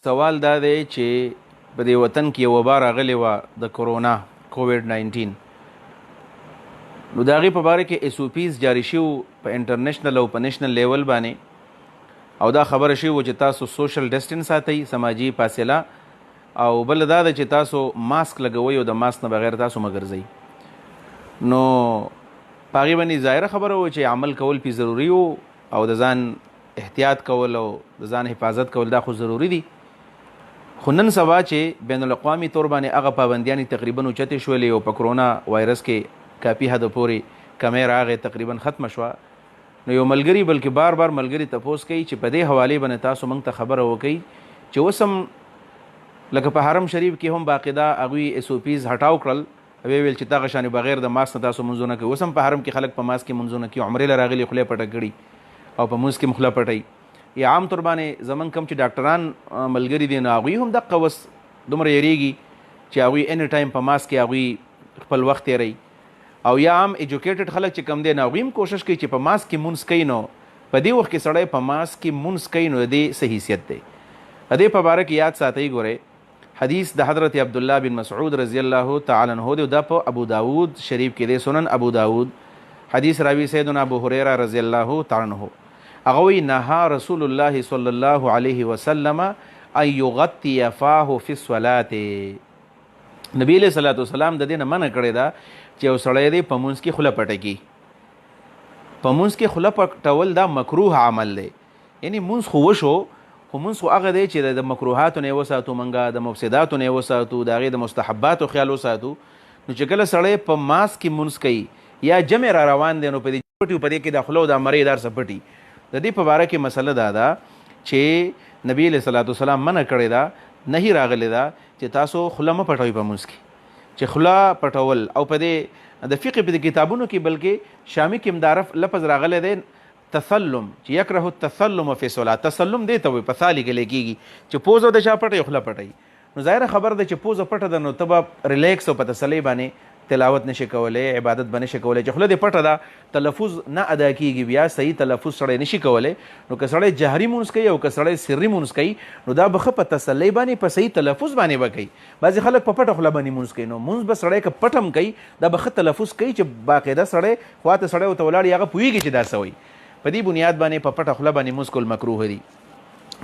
سوال دا دی چې په دې وطن کې یو وبا راغلې وه د کرونا کووډ-19 نو د هغې په باره کې ایس او پیز جاري شوي په انټرنیشنل او په نیشنل لیول باندې او دا خبره شوې وه چې تاسو سوشل ډسټنس ساتئ، سماجي فاصله، او بله دا ده چې تاسو ماسک لګوئ او د ماسک نه بغیر تاسو مه ګرځئ. نو په هغې باندې ظاهره خبره وه چې عمل کول پې ضروري و او د ځان احتیاط کول او د ځان حفاظت کول دا خو ضروري دي. خو نن سبا چې بین الاقوامي طور باندې هغه پابندیانې تقریبا اوچتې شولې او په کرونا وایرس کې کافي حده پورې کمی راغې، تقریبا ختمه شوه. نو یو ملګري بلکې بار بار ملګري تپوس کوي چې په دې حوالې باندې تاسو موږ ته خبره وکړئ چې اوس هم لکه په حرم شریف کې هم باقاعده هغوی ایس او پیز هټاو کړل، ویې ویل چې دغه شانې بغیر د ماسک نه تاسو منځونه کوي. اوس هم په حرم کې خلک په ماسک کې منځونه کوي، عمرې له راغلي خولې پټه کړي او په منځ کې مخله پټوي. یا عام طور باندې زمونږ کم چې ډاکټران ملګري دي نو هغوی هم دقه وس دومره یریږي چې هغوی اني ټایم په ماسک کې هغوی خپل وخت تېروي. او یا عام ایجوکیټډ خلک چې کم دی نو هغوی هم کوشش کوي چې په ماسک کې مونځ کوي. نو په دې وخت کې سړی په ماسک کې مونځ کوي نو د دې څه حیثیت دی؟ د دې په باره کې یاد ساتئ. ګورئ حدیث د حضرت عبدالله بن مسعود رضی الله تعالی عنه دی، دا په ابو داود شریف کې دی، سنن ابو داود. حدیث راوي سیدنا ابو هریره رضی الله تعالی عنه هغه وایي نهى رسول الله صلی الله علیه وسلم ان یغطی فاه فی الصلاة. نبی علیہ الصلوۃ والسلام د دې نه منع کړې ده چې یو سړی دی په مونځ کې خوله پټه کړي. په مونځ کې خوله پټول دا مکروه عمل دی، یعنی مونځ خو وشو خو مونځ خو هغه دی چې د مکروهاتو نه یې وساتو، منګه د مفسداتو نه یې وساتو، د هغې د مستحباتو خیال وساتو. نو چې کله سړی په ماسک کې مونځ کوي یا جمع را روان دی نو په دې پټي په دې کې د خوله او د مرۍ دار څه پټي. د دې په باره کې مسله دا ده چې نبی علیه صلات وسلام منع کړې ده، نهي راغلی ده چې تاسو خوله مه پټوئ په مونځ کې. چې خوله پټول او په دې د فقه په کتابونو کې بلکې شامي کې مدارف لفظ راغلی دی تسلم، چې یکره التسلم فی صلات. تسلم دی ته وایي په ثالي کې لیکېږي چې پوزه د چا پټوي خوله پټوي. نو ظاهره خبر ده چې پوزه پټه ده نو ته به ریلیکس او په تسلۍ باندې تلاوت نشي کولی، عبادت به نشي کولی. چې خوله دې پټه ده تلفظ نه ادا کېږي، بیا صحیح تلفظ سړی نشي کولی. نو که سړی جهري مونځ کوي او که سړی سري مونځ کوي نو دا به ښه په تسلۍ باندې په صحیح تلفظ باندې به کوي. بعضې خلک په پټه خوله باندې مونځ کوي، نو مونځ به سړی که پټ هم کوي دا به ښه تلفظ کوي چې باقاعده سړی خواته سړی ورته ولاړ هغه پوهېږي چې دا څه وایي. په دې بنیاد باندې په پټه خوله باندې مونځ کول مکروه دي.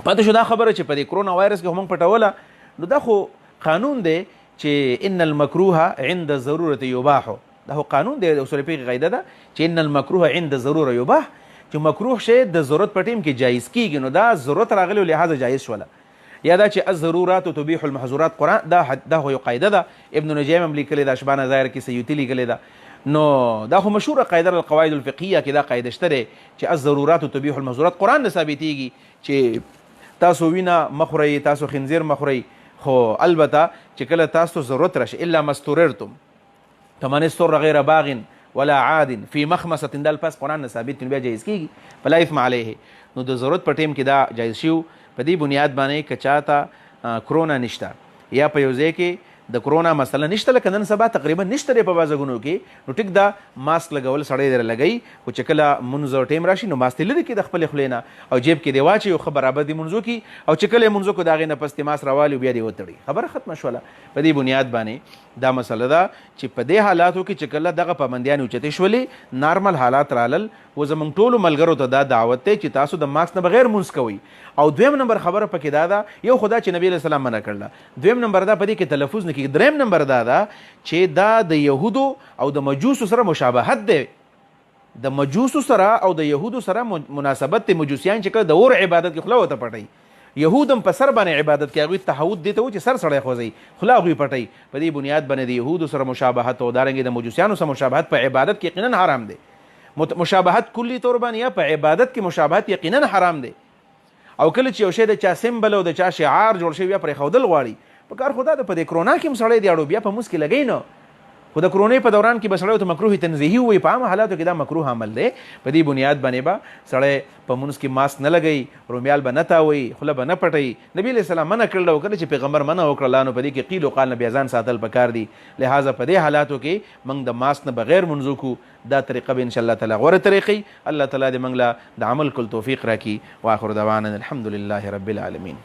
پاتې شو دا خبره چې په دې کرونا وایرس کې هم پټوله نو دا خو قانون دی چې ان المکروه عند ضرورت یباح. دا خو قانون دی، د اصول فقه قاعده ده چې ان المکروه عند ضروره یباح، چې مکروه شی د ضرورت په ټیم کې جایز کیږي. نو دا ضرورت راغلی و لحاظه جایز شوله. یا دا چې الضرورات تبیح المحظورات قرآن دا خو یو قاعده ده، ابن نجیم هم لیکلې ده، اشبان ظاهر کې سیوطي لیکلې ده. نو دا خو مشهوره قاعده القواعد الفقهیه کې دا قاعده شته دی چې الضرورات تبیح المحظورات. قرآن نه ثابتېږي چې تاسو وینه مخورئ، تاسو خنزیر مخورئ، خو البته چې کله تاسو ضرورت راشي الا مستوررتم فمن استر غیر باغ ولا عاد فی مخمصه، دا الفاظ قرآن نه ثابت بیا جایز کیږي، فلا اثم علیه. نو د ضرورت په ټیم کې دا جایز شو. په دې بنیاد باندې که چاته کرونا نشته یا په یو ځای کې د کرونا مسله نشته، لکه نن سبا تقریبا نشته دی په بعضو ځایونو کې، نو ټیک دا ماسک لګول سړی در لګوي. خو چې کله مونځ ټیم راشي نو ماسک لرې کړي د خپلې خولې نه او جیب کې دی واچوي او ښه برابر دې مونځ وکړي، او چې کله یې مونځ وکړو د هغې نه پس دې ماسک راوالي بیا دې وتړي. خبره ختمه شوله. په دې بنیاد باندې دا مسله ده چې په دې حالاتو کې چې کله دغه پابندیانې اوچتې شولې، نارمل حالات رالل، و زموږ ټولو ملګرو ته دا دعوت دی چې تاسو د ماسک نه بغیر مونځ کوئ. او دویم نمبر خبره پکې دا ده، یو خدا چې نبی علیه السلام منع کړله، دویم نمبر دا په دې کې تلفظ نه کېږي، دریم نمبر دا ده چې دا د یهودو او د مجوسو سره مشابهت دی. د مجوسو سره او د یهودو سره مناسبت دی. مجوسیان چې کله د اور عبادت کې خوله ورته پټوي، یهود هم په سر باندې عبادت کې هغوی تحوت دی ته و چې سر سړی خوځوي، خوله هغوی پټوي. په دې بنیاد باندې د یهودو سره مشابهت او دارنګې د مجوسیانو سره مشابهت په عبادت کې یقینا حرام دی. مشابهت کلی طور باندې یا په عبادت کې مشابهت یقینا حرام دی. او کله چې یو شی د چا سمبل او د چا شعار جوړ شوی بیا پرېښودل غواړي، په کار خو دا ده په دې کرونا کې هم سړی دی اړو بیا په مونځ کې لګوي نه. خو د کرونې په دوران کې به سړی ورته مکروه تنزیهي ووایي، په عامه حالاتو کې دا مکروه عمل دی. په دې بنیاد باندې به سړی په مونځ کې ماسک نه لګوي، رومیال به نه تاوي، خوله به نه پټوي. نبي علیه السلام منع کړل او کله چې پیغمبر منع وکړله نو په دې کې قیل و قال نه بیا ځان ساتل پکار دي. لہذا په دې حالاتو کې موږ د ماسک نه بغیر مونځ وکړو. دا طریقه به انشاءالله تعالی غوره طریقې. الله تعالی دې موږ له د عمل کول توفیق راکړي. واخر دعوانا الحمد لله رب العالمین.